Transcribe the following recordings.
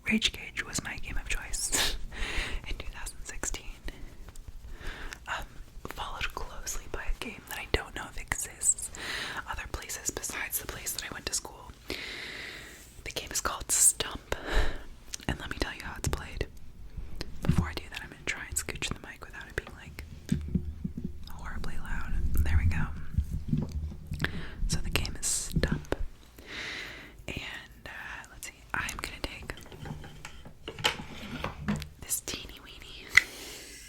Rage Cage was my game of choice in 2016. Followed closely by a game that I don't know if exists other places besides the place that I went to school. The game is called Stump, and let me tell you how it's played. Before I do that, I'm going to try and scooch the mic without it being like horribly loud. There we go. So the game is Stump, and let's see, I'm going to take this teeny weeny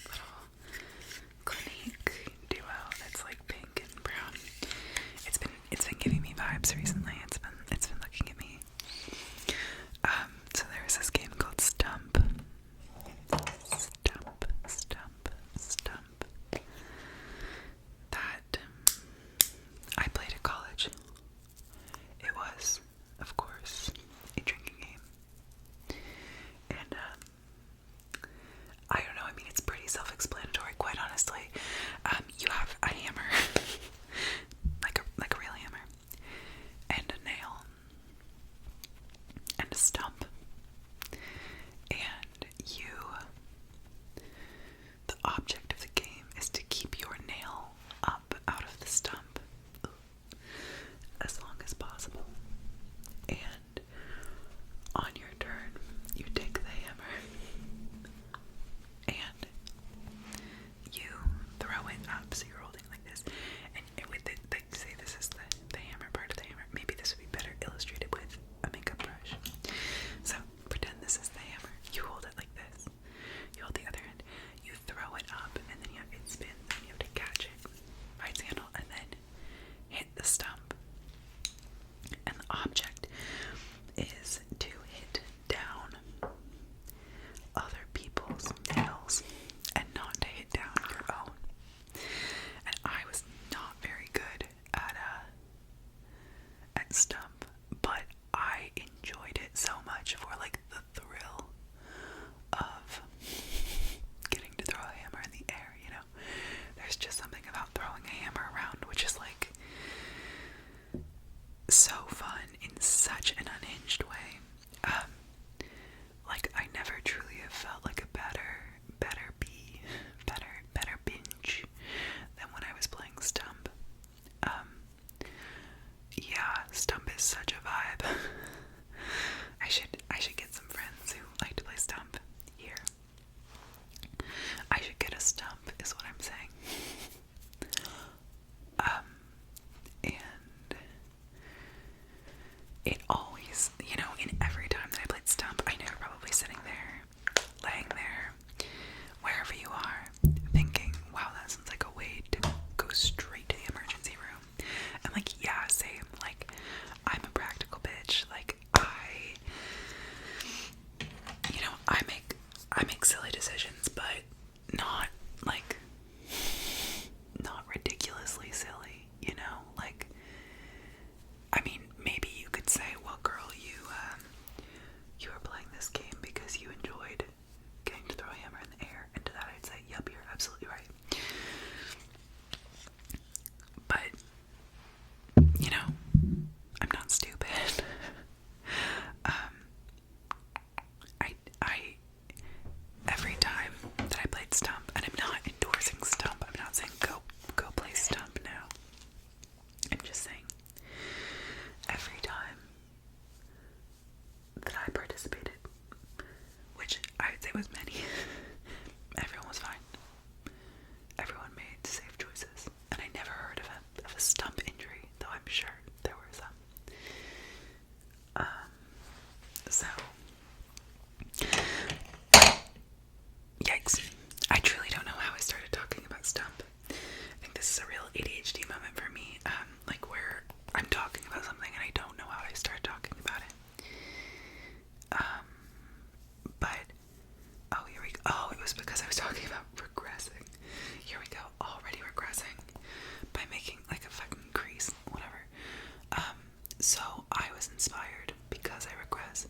little Clinique duo that's like pink and brown. It's been giving me vibes recently. It's been looking at me. So there's this game called Stump. Stump. That I played at college. It was, of course, a drinking game. And I don't know, I mean, it's pretty self-explanatory, quite honestly. You have a hammer, like a real hammer, and a nail, and a stump, and the object of the game is to keep your nail up out of the stump as long as possible. And on your turn, you take the hammer and you throw it up. So you're holding like this, and with it, like, say this is the hammer part of the hammer. Maybe this would be better illustrated with a makeup brush. So pretend this is the hammer. You hold it like this. You hold the other end. You throw it up, and then it spins, and you have to catch it by its handle, and then hit the stump. And the object is to hit down other people's nails and not to hit down your own. And I was not very good at stump, but I enjoyed it so much for like the thrill of getting to throw a hammer in the air, you know. There's just something about throwing a hammer around which is like so fun in such an unhinged way. Like I never truly have felt like a better binge than when I was playing Stump. Yeah, Stump is such a vibe. I should get some friends who like to play Stump here. I should get a stump, is what I'm saying. And it always, you know, in every time that I played Stump, I know you're probably sitting there, laying there, wherever you are, thinking, wow, that sounds like a way to go straight to the emergency room. And like, yeah, same. Like, I'm a practical bitch. Like, I make silly decisions, but not ridiculously silly, you know? Like, I mean, maybe you could say, well, girl, you were playing this game because you enjoyed getting to throw a hammer in the air. And to that I'd say, yep, you're absolutely right. But, you know, I'm not stupid. I every time that I played Stump, and I'm not endorsing Stump, I'm not saying go play Stump now. I'm just saying, every time that I participated, which I would say was many, everyone was fine. Everyone made safe choices, and I never heard of a stump injury, though I'm sure there were some. So, yikes. I truly don't know how I started talking about Stump. I think this is a real ADHD moment for me, like where I'm talking about something and I don't know how I started talking about it. But, oh, here we go. Oh, it was because I was talking about regressing. Here we go, already regressing by making like a fucking crease, whatever. So I was inspired because I regress.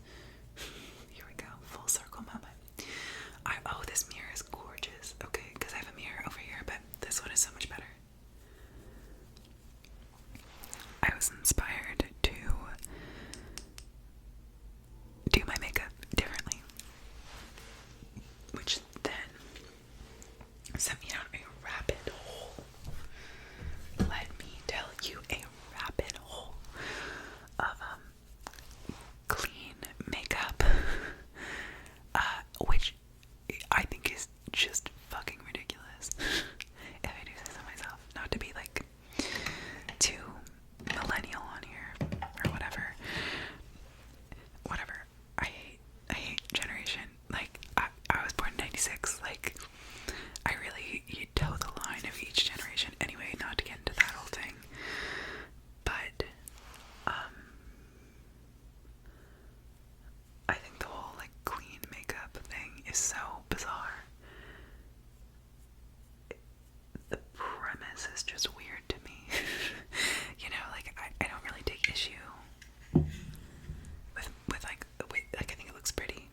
Here we go, full circle moment. Oh, this mirror is think the whole like clean makeup thing is so bizarre. The premise is just weird to me. You know, like I don't really take issue with like the way, like I think it looks pretty.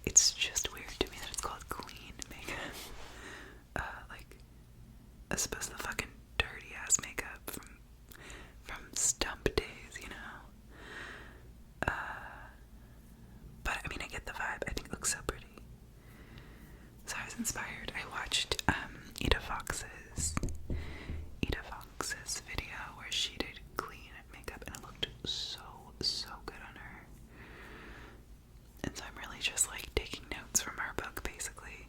It's just weird to me that it's called clean makeup. Like as opposed to the fucking dirty ass makeup from stump days, you know. But I mean, I get the vibe. I think it looks so pretty. So I was inspired. I watched Ida Fox's video where she did clean makeup, and it looked so good on her. And so I'm really just like taking notes from her book, basically.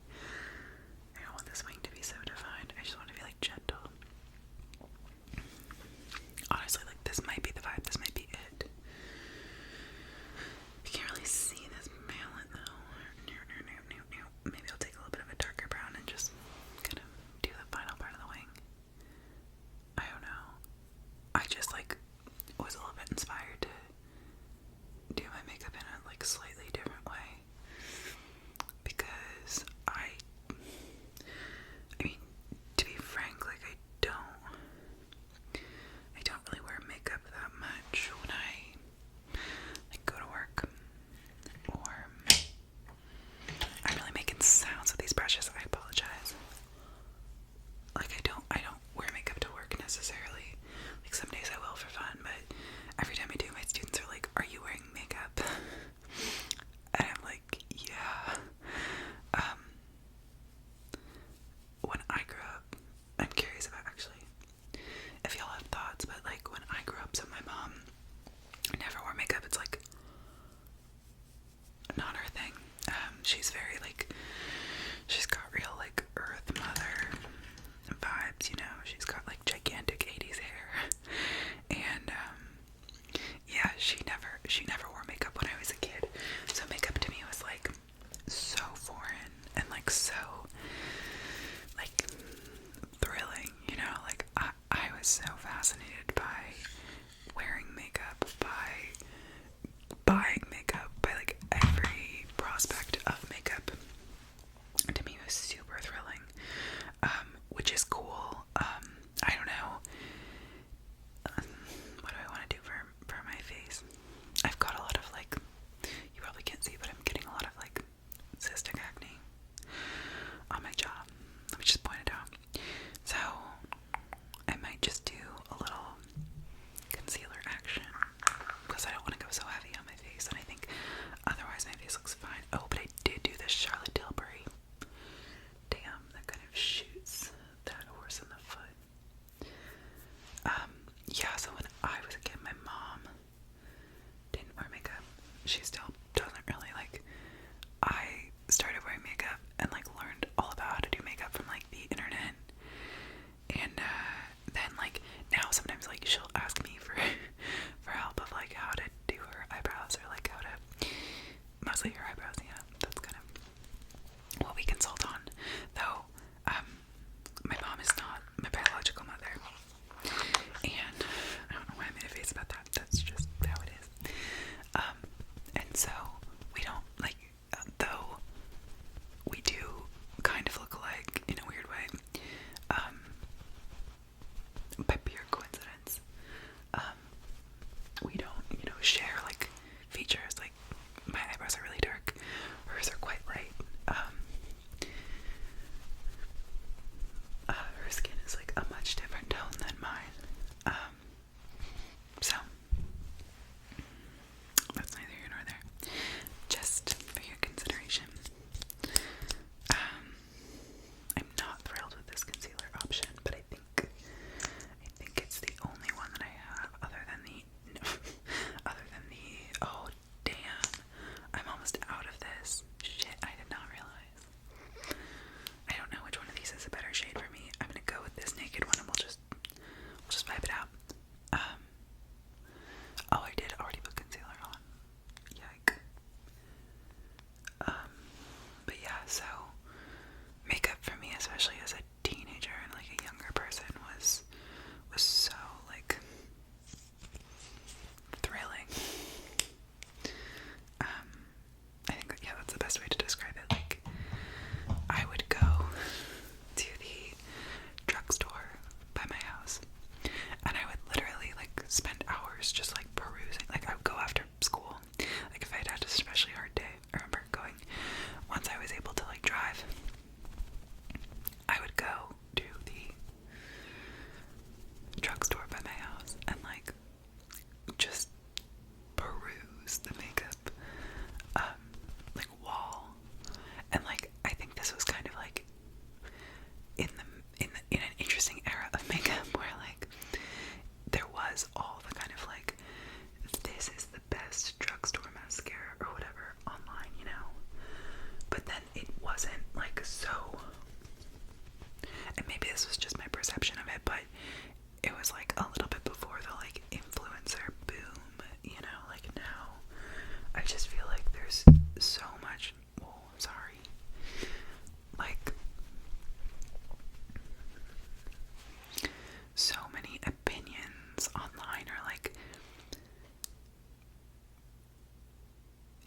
I don't want this wing to be so defined. I just want to be like gentle. Honestly, like this might be the vibe. This might be it. You can't really see this palette though. Maybe I'll take a little bit of a darker brown and just kind of do the final part of the wing. I don't know. I just like was a little bit inspired to do my makeup in a like slightly different way, because I mean, to be frank, like I don't really wear makeup that much when I like go to work, or I'm really making sounds with these brushes. I apologize. Like I don't wear makeup to work necessarily. Like some days I will for fun, but every time I do, my students are like, "Are you wearing makeup?" And I'm like, "Yeah." When I grew up, I'm curious about actually if y'all have thoughts, but like when I grew up, so my mom never wore makeup. It's like not her thing. She's very like, she's got real like earth mother vibes, you know. She's got like gigantic 80s hair, and yeah, she never wore makeup when I was a kid. So makeup to me was like so foreign and like so like thrilling, you know. Like I was so fascinated by wearing makeup, by buying makeup, by like every prospect of makeup. To me it was super thrilling, which is cool. I don't know, what do I want to do for my face? I've got a lot of like, you probably can't see, but I'm getting a lot of like cystic acne on my jaw. Let me just point it out. So I might just do a little concealer action because I don't want to go so heavy on my face, and I think otherwise my face looks fine. Oh, but I did do this Charlotte Tilbury. Damn, that kind of shoots that horse in the foot. Yeah, so when I was a kid, my mom didn't wear makeup. She still doesn't really. Like, I started wearing makeup and like learned all about how to do makeup from like the internet. And then like now sometimes like she'll ask me for help of like how to do her eyebrows, or like how to, mostly her eyebrows. Yeah, that's kind of what we consult on. Though my mom is not my biological mother, and I don't know why I made a face about that. That's just how it is. And so we don't like, though we do kind of look alike in a weird way, by pure coincidence. We don't, you know, share like features. Like my eyebrows are really dark, that's the best way to describe it. Like, I would go to the drugstore by my house, and I would literally like spend hours just like perusing. Like, I would go after school, like if I'd had a especially hard day. I remember going, once I was able to like drive, I would go to the drugstore by my house and like just peruse the makeup like wall. And like, I think this was kind of like in an interesting era of makeup where like there was all the kind of like, this is the best drugstore mascara or whatever online, you know, but then it wasn't like so, and maybe this was just my perception of it, but it was like a little bit before the like influencer boom, you know, like now I just feel like there's so much, like so many opinions online are like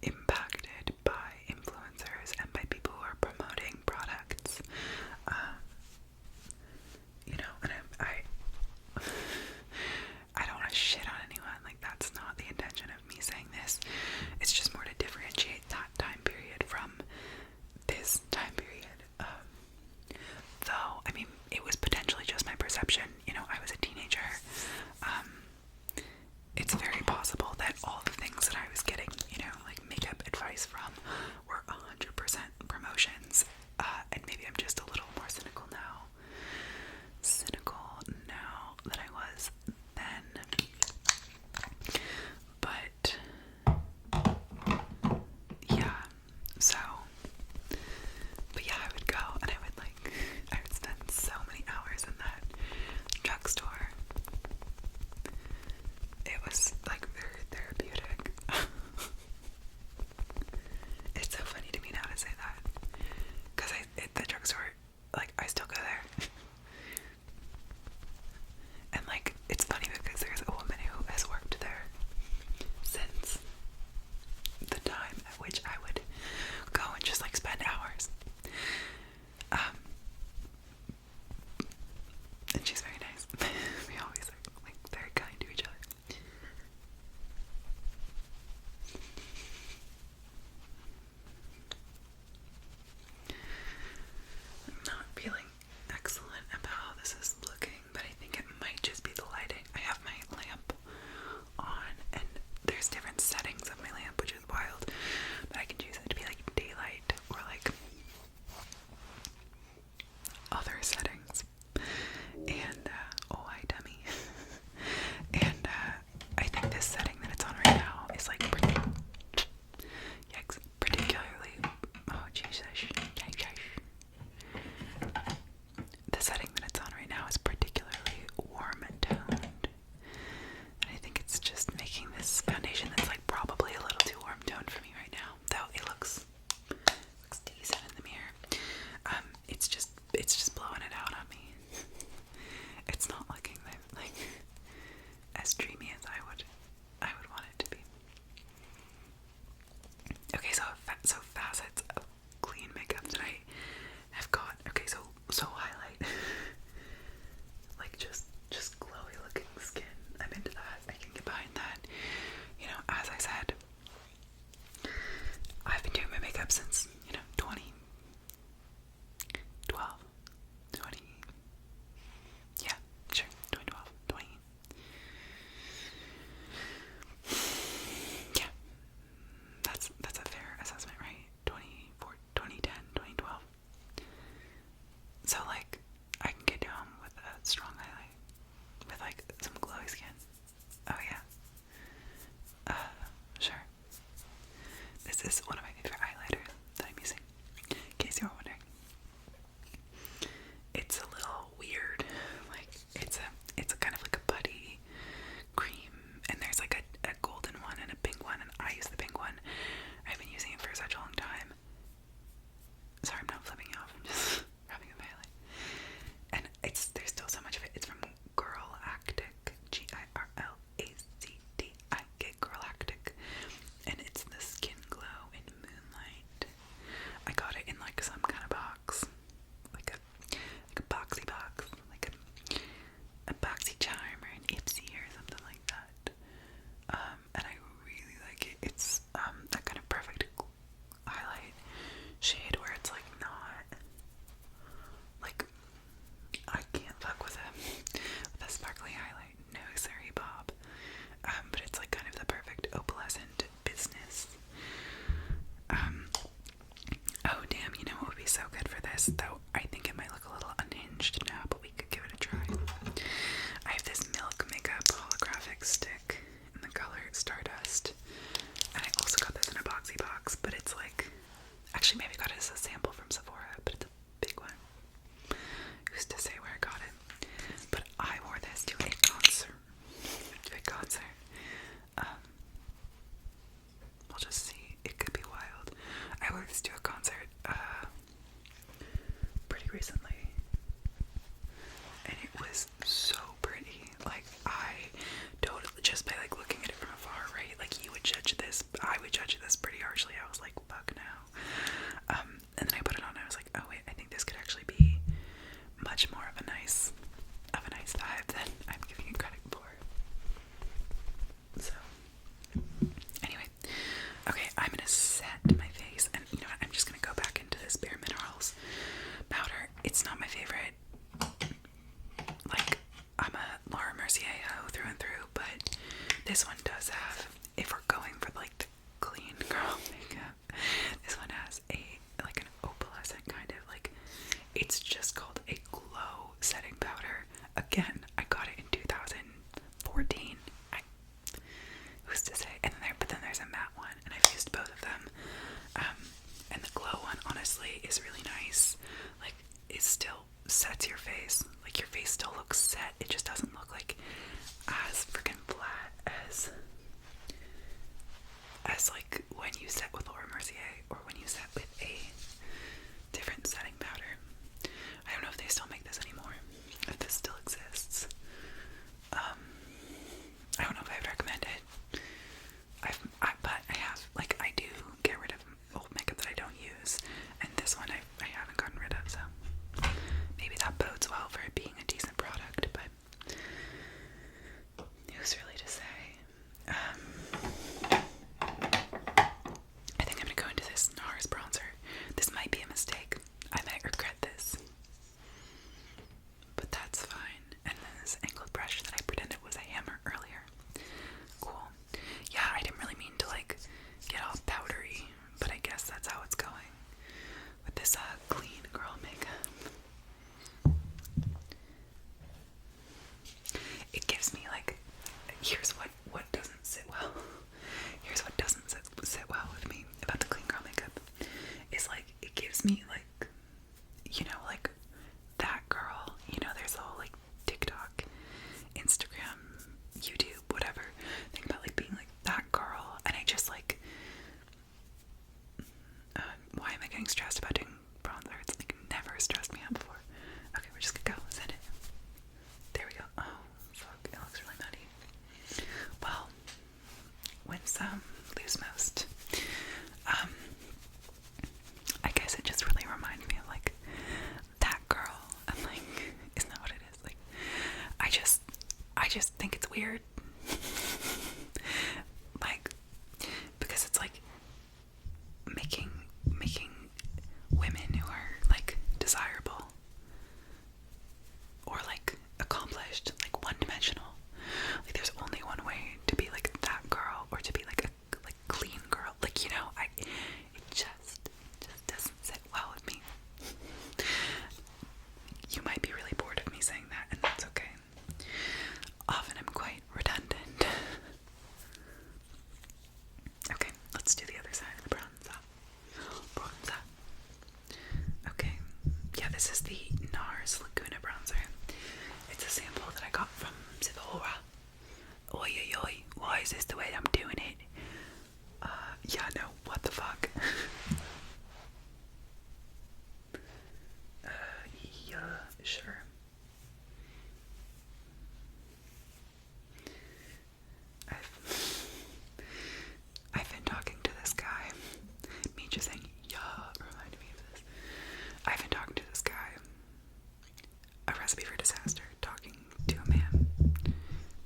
impacted by influencers and by people who are promoting products, you know, and I don't want to shit on anyone, like that's not the intention of me saying this. It's just more to differentiate that time period from this time period. Though, I mean, it was potentially just my perception, you know, I was a teenager. It's very possible that all the things that I was getting, you know, like makeup advice from were 100% promotions, and maybe I'm just a little more cynical now than I was then. But yeah, but yeah, I would go and I would spend so many hours in that drugstore. It was like very therapeutic. It's so funny to me now to say that, because at the drugstore, like, I still go there. And like, it's funny because there's a woman who has worked there since the time at which I would go and just like spend hours. And she's very nice. We always are like very kind to each other. I'm not feeling excellent about how this is looking, but I think it might just be the lighting. I have my lamp on, and there's different settings of my lamp, which is wild, but I can choose it to be like daylight or like other settings. And oh, hi dummy. And I think this setting that it's on right now is like particularly, oh Jesus, the setting that it's on right now is particularly warm toned, and I think it's just making this foundation that's like probably a little too warm toned for me right now, though it looks decent in the mirror. It's just blowing it out on me. It's not looking like as dreamy as I would want it to be. Okay, so facets of clean makeup that I have got. Okay, so highlight. Like just glowy looking skin. I'm into that. I can get behind that. You know, as I said, I've been doing my makeup since, you know, 2012. Yeah, sure, 2012, 20. Yeah, that's a fair assessment, right? 2010, 2012. So like, I can get down with a strong highlight, with like some glowy skin. Oh yeah. Sure. This is one of my favorite highlighters that I'm using, in case you were wondering. It's a little weird, like it's a kind of like a putty cream, and there's like a golden one and a pink one, and I use the pink one. I've been using it for such a long time. Sorry, I'm not flipping you off, I'm just rubbing a highlight. And there's still so much of it. It's from Girlactic, Girlactic, Girlactic, and it's the Skin Glow in Moonlight. set to my face. And you know what? I'm just gonna go back into this Bare Minerals powder. It's not my favorite. Like, I'm a Laura Mercier hoe through and through, but this one does have, if we're going for like the clean girl makeup, this one has like an opalescent kind of, like, it's just called a glow setting powder. Again, I got it in 2014. Who's to say? But then there's a matte one, and I've used both of them. And the glow one, honestly, is really nice. Like, it still sets your face. Like, your face still looks set. It just doesn't look like as freaking flat as like when you set with Laura Mercier or when you set with a different setting powder. I don't know if they still make this anymore, if this still exists. I don't know if I would recommend it. But I have, like, I do get rid of old makeup that I don't use, and this one I haven't gotten rid of, so maybe that bodes well for it being a decent product, but who's really to say? I think I'm gonna go into this NARS bronzer. This might be a mistake. I might regret this, but that's fine. And then this angled brush that I pretended was a hammer earlier. Cool. Yeah, I didn't really mean to like get all powdery, but I guess that's how it's going with this clean girl makeup. It gives me like, here's what doesn't sit well. Here's what doesn't sit well with me about the clean girl makeup. Is like, it gives me like, you know, like that girl, you know, there's a whole like TikTok, Instagram, YouTube, whatever, think about like being like that girl, and I just like, why am I getting stressed about doing bronzer? It's like never stressed me out before. Okay, we're just gonna go, send it. There we go. Oh, fuck, it looks really muddy. Well, win some, lose most. I guess it just really reminds me of like that girl. I'm like, isn't that what it is? Like, I just think it's weird. Like, because it's like making women who are like desirable or like accomplished like one-dimensional. Like, there's only one way to be like that girl, or to be like a like clean girl. Like, you know, it just doesn't sit well with me. You might be really bored of me saying that, and that's okay. Often I'm quite redundant. Okay, let's do the other side of the bronzer. Okay, yeah, this is the NARS Laguna bronzer. It's a sample that I got from Sephora. Oi, oi, oi, why is this the way I'm doing it? Yeah, no, what the fuck? Yeah, sure. I've been talking to this guy. Me just saying, yeah, reminded me of this. I've been talking to this guy. A recipe for disaster, talking to a man.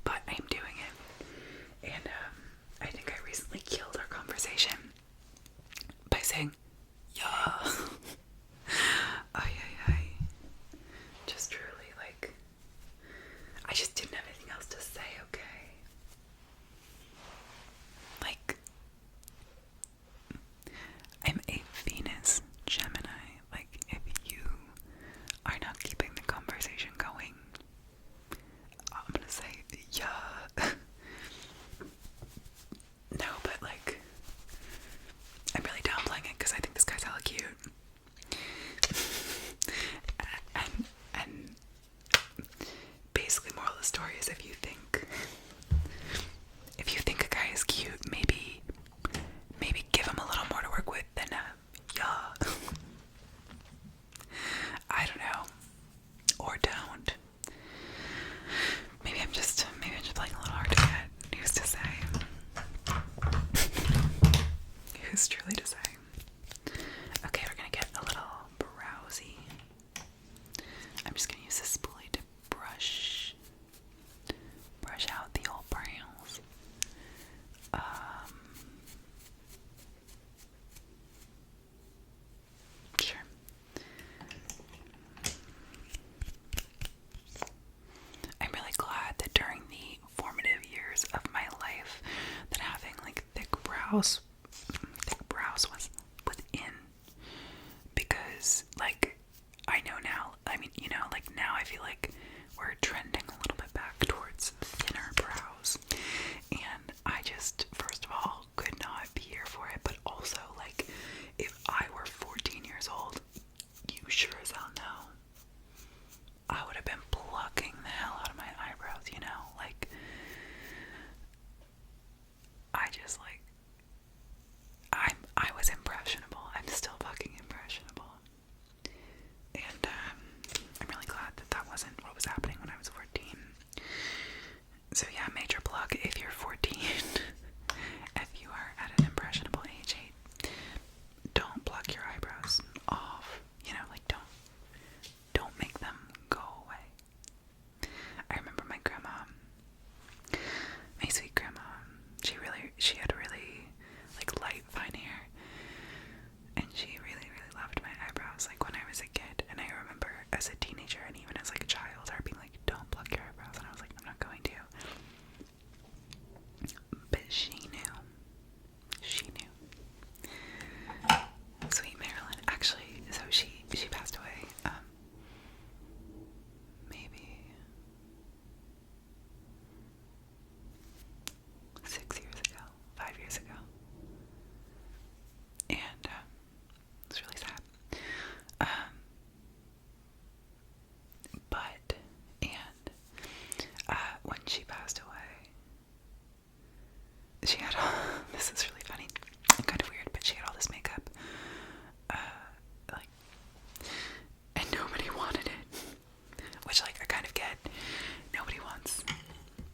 But I am doing it. And I think I recently killed our conversation by saying, yeah. Ay, ay, ay. Just truly, like, I just didn't have anything else to say, okay? Like, I'm a Venus Gemini. Like, if you are not keeping the conversation going, I'm gonna say, yeah. No, but like, I'm really downplaying it because I think this guy's hella cute. And basically, moral of the story is, if you think a guy is cute, maybe give him a little more to work with than yeah. I don't know, or don't. Maybe I'm just playing a little hard to get. Who's to say? Who's truly to say? Okay, we're gonna get a little browsy. I'm just gonna use this spoolie to brush out the old brows. brows was in, because like I know now, I mean, you know, like now I feel like we're trending a little bit back towards thinner brows, and I just, first of all, could not be here for it, but also, like, if I were 14 years old, you sure as hell know I would have been plucking the hell out of my eyebrows, you know, like, I just, like, I was impressionable. I'm still fucking impressionable. And, I'm really glad that that wasn't what was happening when I was 14. So yeah, major plug if you're 14. If you are at an impressionable age, don't pluck your eyebrows off. You know, like, don't make them go away. I remember my grandma, my sweet grandma, she had really, like, light, fine hair, and she really, really loved my eyebrows, like, when I was a kid, and I remember as a teenager, and even as, like, a child, her being like, don't pluck your eyebrows, and I was like, I'm not going to. But she knew. She knew. Sweet Marilyn. Actually, so she passed away, maybe 6 years ago, 5 years ago. And, it's really sad. When she passed away, she had all, this is really funny and kind of weird, but she had all this makeup, like, and nobody wanted it, which, like, I kind of get. Nobody wants,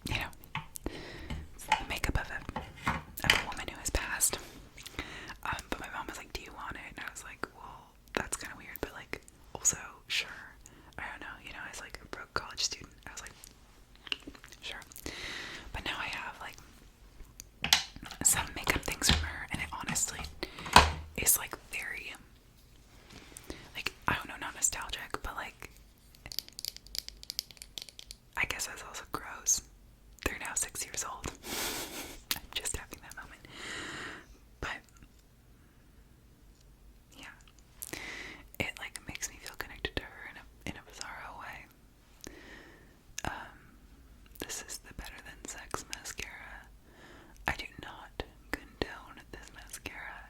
you know, the makeup of a woman who has passed, but my mom was like, do you want it? And I was like, well, that's kind of weird, but, like, also, sure. I don't know, you know, as, like, a broke college student, I was like, sure. But now I have, like, some makeup things from her, and it honestly is, like, very, like, I don't know, not nostalgic, but, like, I guess that's also gross. They're now 6 years old. I'm just having that moment. But yeah, it, like, makes me feel connected to her in a bizarre way. This is the Better Than Sex mascara. I do not condone this mascara.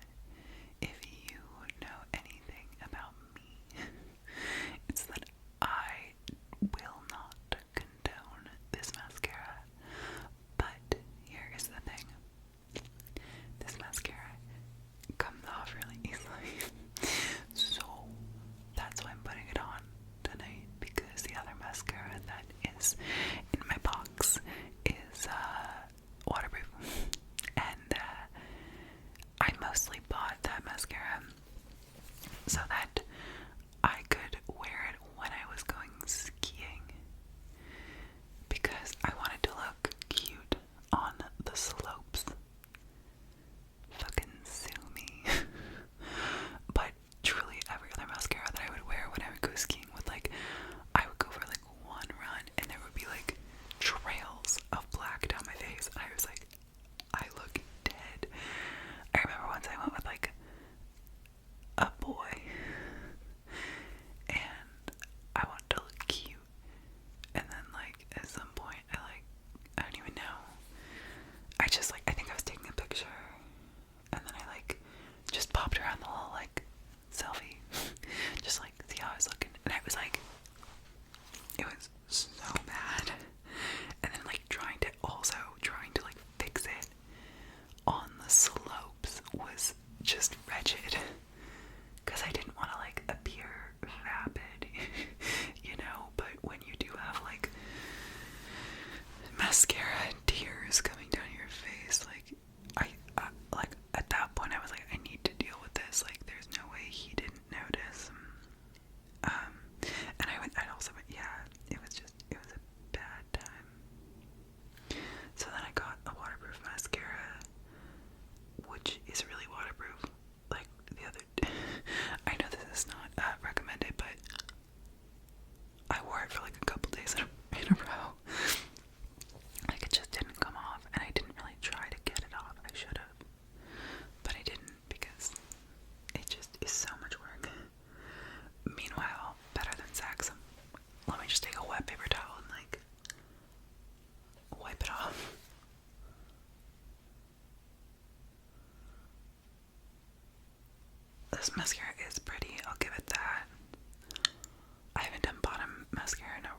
If you know anything about me, it's that I will not condone this mascara. But here is the thing. This mascara comes off really easily. So that's why I'm putting it on tonight, because the other mascara that is in my box is waterproof, and I mostly bought that mascara so that I could wear it when I was going skiing, because I wanted to look cute on the slopes. Fucking sue me. But truly, every other mascara that I would wear when I would go skiing would, like, I would go for, like, one run and there would be, like, trails of black down my face. I was like, I look dead. I remember once I went with, like, a boy, and I wanted to look cute, and then, like, at some point, I don't even know. I just, like, I think I was taking a picture, and then I, like, just popped around the little, like, selfie, just, like, see how I was looking, and I was, like, it was so bad, and then, like, trying to, like, fix it on the slopes was just wretched, because I didn't want to, like, appear vapid, you know, but when you do have, like, mascara tears coming down your face, like, I like, at that point, I was like, I need to deal with this, like, there's no way he didn't notice, and I also went, yeah, it was mascara is pretty, I'll give it that. I haven't done bottom mascara in a